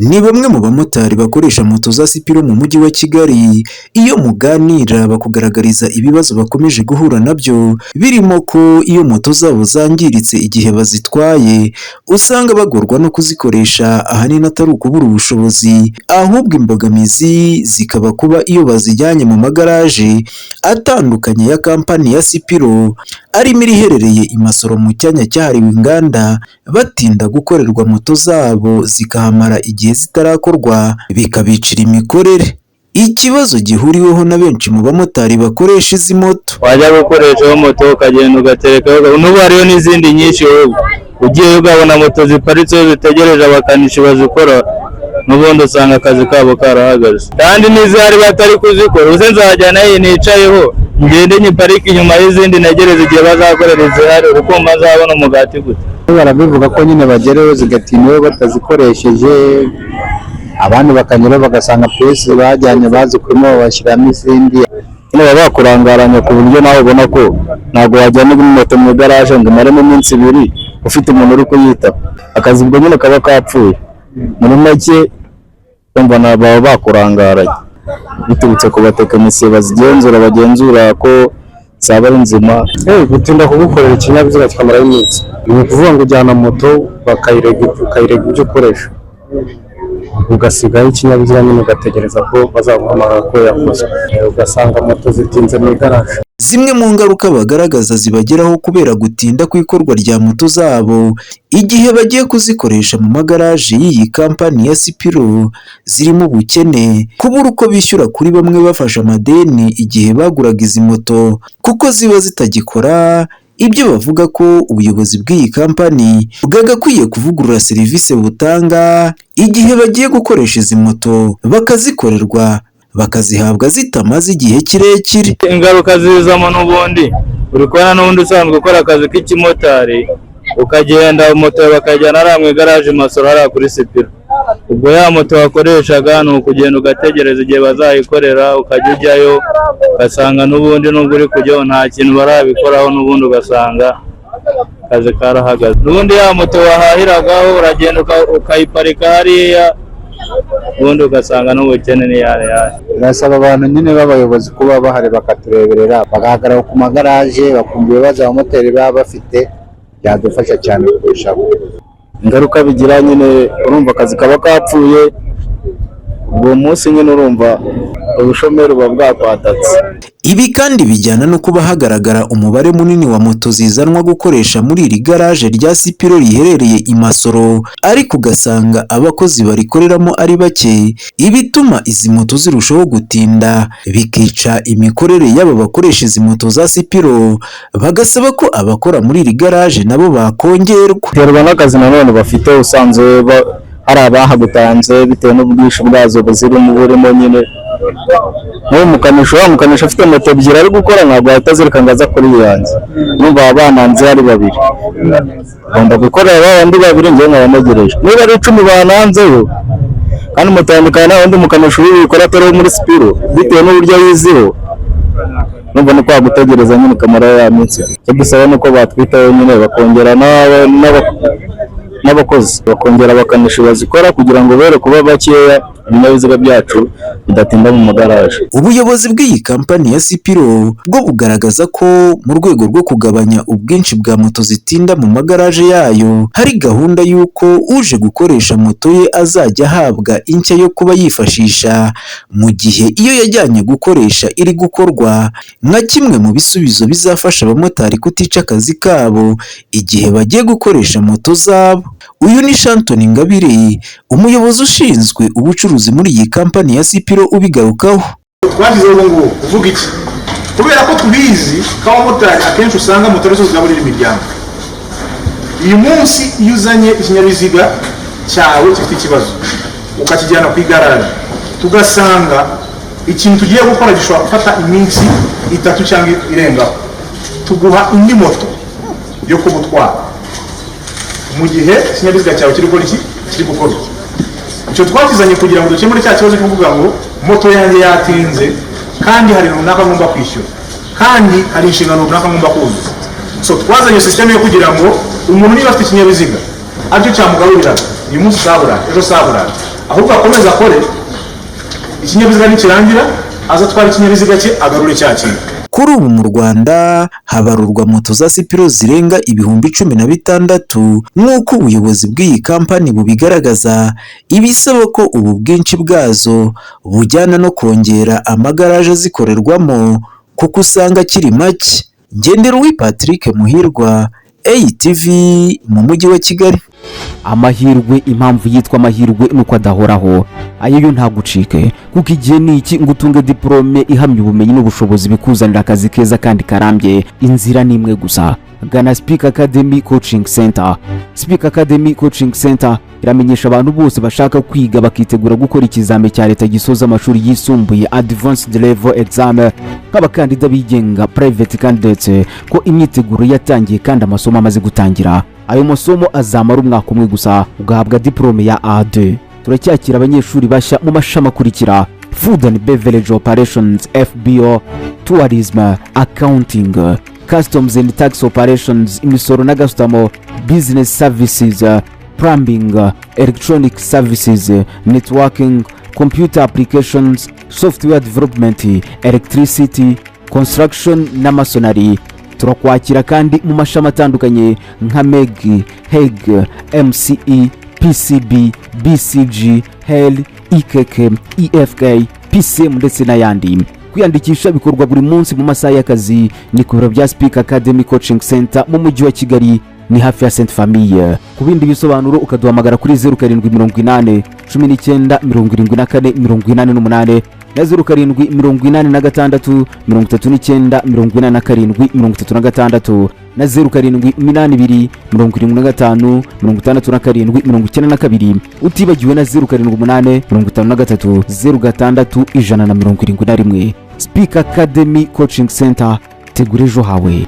Ni bamwe mu bamotari bakoresha moto za Sipiro mu mujyi wa Kigali. Iyo muganira bakugaragariza ibibazo bakomeje guhura nabyo, birimo ko iyo moto zabo zangiritse igihe bazitwaye, usanga bagorwa no kuzikoresha ahanini atari ukubura ubushobozi, ahubwo imbogamizi zikaba kuba iyo bazijyanye mu magaraje atandukanye ya kampani ya Sipiro, arimo iriherereye i Masoro mu cyanya cyahariwe inganda, batinda gukorerwa moto zabo zikahamara igihe zitarakorwa, bikabicira imikorere. Ikibazo gihuriweho na benshi mu bamotari bakoresha izi moto. Wajya gukoresha moto ukagenda ugatereka, n'ubu hariyo n'izindi nyinshi ugiye ugabona moto ziparitse zitegereje abakanishi bazikora, n'ubundi usanga akazi kabo karahagaze. Kandi n'izihari batari kuzikora, uze nzajyana iyi nicayeho ngende nyiparike inyuma y'izindi ntegereze igihe bazakorera izihari, ukumva nzabona umugati gute. Barabivuga ko nyine bagereho zigatinda batazikoresheje, abandi bakanyura bagasanga pesi bajyanye bazikurimo babashyiramo izindi. Baba bakurangaranya ku buryo nawe ubona ko ntabwo wajyana moto mu garaje ngo imaremo iminsi ibiri ufite umuntu uri kuyitaho, akazi ubwo nyine kaba kapfuye. Muri make bumva baba bakurangaranye biturutse ku batekinisiye bazigenzura, bagenzura ko zaba ari nzima. Gutinda kugukorera ikinyabiziga kikamaraho iminsi, ni ukuvuga ngo ujyana moto ukayirega ibyo ukoresha, ugasigaho ikinyabiziga nyine ugategereza ko bazaguhamagara ko yakozwe, ugasanga moto zitinze mu igaraje. Zimwe mu ngaruka bagaragaza zibageraho kubera gutinda ku ikorwa rya moto zabo igihe bagiye kuzikoresha mu magaraje y'iyi kampani ya Sipiro, zirimo ubukene, kubura uko bishyura kuri bamwe bafashe amadeni igihe baguraga izi moto kuko ziba zitagikora. Ibyo bavuga ko ubuyobozi bw'iyi kampani bwagakwiye kuvugurura serivisi butanga igihe bagiye gukoresha izi moto, bakazikorerwa bakazihabwa zitamaze igihe kirekire. Ingaruka zizamo n'ubundi uri kubona n'ubundi usanzwe ukora akazi k'ikimotari, ukagenda moto bakajyana ari mu igaraje Masoro hariya kuri Sipiro, ubwo ya moto wakoreshaga ni ukugenda ugategereza igihe bazayikorera, ukajya ujyayo ugasanga n'ubundi nubwo uri kujyaho nta kintu barabikoraho, n'ubundi ugasanga akazi karahagaze. N'ubundi ya moto wahahiragaho uragenda ukayiparika hariya, ubundi ugasanga n'ubukene ni yare. Birasaba abantu nyine b'abayobozi kuba bahari bakatureberera, bagahagarara ku magaraje bakumva ibibazo abamotari baba bafite, byadufasha cyane kurushaho. Ingaruka bigira nyine urumva akazi kaba kapfuye, uwo munsi nyine urumva ubushomeri buba bwakwatatse. Ibi kandi bijyana no kuba hagaragara umubare munini wa moto zizanwa gukoresha muri iri garaje rya Sipiro riherereye i Masoro, ariko ugasanga abakozi barikoreramo ari bake, ibituma izi moto zirushaho gutinda, bikica imikorere y'aba bakoresha izi moto za Sipiro. Bagasaba ko abakora muri iri garaje nabo bakongerwa. Biterwa n'akazi nanone bafite, usanzwe hari abahagutanze bitewe n'ubwinshi bwazo buzirimo burimo nyine. Umukanisha afite moto ebyiri ari gukora, ntabwo ahita azirika ngo aza kuri yanjye, numva abananze ari babiri, ngomba gukorera babandi babiri njyewe nkaba ntegereje. Niba ari 10 bananzeho kandi moto yandikana na undi mukanisha ubikora atari muri Sipiro, bitewe n'uburyo yiziho, numva ni kwa gutegereza nyine kamara ya minsi. Cyo dusaba nuko batwitaho nyine bakongera n'abakozi, bakongera abakanishi bazikora kugira ngo bere kuba bakeya, ibinyabiziga byacu bidatinda mu magaraje. Ubuyobozi bw'iyi kampani ya Sipiro bwo bugaragaza ko mu rwego rwo kugabanya ubwinshi bwa moto zitinda mu magaraje yayo, hari gahunda y'uko uje gukoresha moto ye azajya ahabwa inshya yo kuba yifashisha mu gihe iyo yajyanye gukoresha iri gukorwa, nka kimwe mu bisubizo bizafasha abamotari kutica akazi kabo igihe bagiye gukoresha moto zabo. Uyu ni Shanton Ingabire, umuyobozi ushinzwe ubucuruzi muri iyi kampani ya Sipiro, ubigarukaho. Twagizeho ngo uvuga iki, kubera ko tubizi ko abamotari akenshi usanga moto zose zigaburira imiryango. Uyu munsi iyo uzanye ikinyabiziga cyawe gifite ikibazo ukakijyana ku igaraje, tugasanga ikintu tugiye gukora gishobora gufata iminsi 3 cyangwa irengaho, tuguha indi moto yo kugutwara mu gihe ikinyabiziga cyawe kiri gukora. Icyo twakizanye kugira ngo dukemure cya kibazo cyo kuvuga ngo moto yanjye yatinze kandi hari runaka ngomba kwishyura, kandi hari inshingano runaka ngomba kuzuza. So twazanye system yo kugira ngo umuntu niba afite ikinyabiziga aricyo cyamugaburira uyu munsi sabura ejo sabura, ahubwo akomeza akore ikinyabiziga nikirangira azatwara ikinyabiziga cye agarure cya kintu. Kuri ubu mu Rwanda habarurwa moto za Sipiro zirenga ibihumbi 16 nk'uko ubuyobozi bw'iyi kampani bubigaragaza, ibisaba ko ubu bwinshi bwazo bujyana no kongera amagaraje zikorerwamo kuko usanga kiri make. Ngenderuwi Patrick Muhirwa, ATV mu mujyi wa Kigali. Amahirwe, impamvu yitwa amahirwe nuko adahoraho, ayo yo ntagucike kuko igihe ni iki ngo utunge diplome ihamya ubumenyi n'ubushobozi bikuzanira akazi keza kandi karambye. Inzira ni imwe gusa, gana Speak Academy Coaching Center. Speak Academy Coaching Center iramenyesha abantu bose bashaka kwiga bakitegura gukora ikizame cya leta gisoza amashuri yisumbuye Advanced Level Exam nk'abakandida bigenga private candidates ko imyiteguro yatangiye kandi amasomo amaze gutangira. Ayo masomo azamara umwaka umwe gusa ugahabwa diplome ya A2. Turacyakira abanyeshuri bashya mu mashami akurikira: Food and Beverage Operations FBO, Tourism, Accounting, Customs and Tax Operations, imisoro na gasutamo, Business Services, Plumbing, Electronic Services, Networking, Computer Applications, Software Development, Electricity, Construction na Masonary. Turakwakira kandi mu mashami atandukanye nka MEG, HEG, MCE, PCB, BCG, HEL, IKK, EFK, PCM ndetse n'ayandi. Kwiyandikisha bikorwa buri munsi mu masaha y'akazi ni ku biro bya Speak Academy Coaching Center mu mujyi wa Kigali, ni hafi ya Sainte Famille. Ku bindi bisobanuro ukaduhamagara kuri 0788 19 74 88 na 0786 39 47 na 0782 75 67 92. Utibagiwe na 0788 53 06 171. Speak Academy Coaching Center, tegura ejo hawe.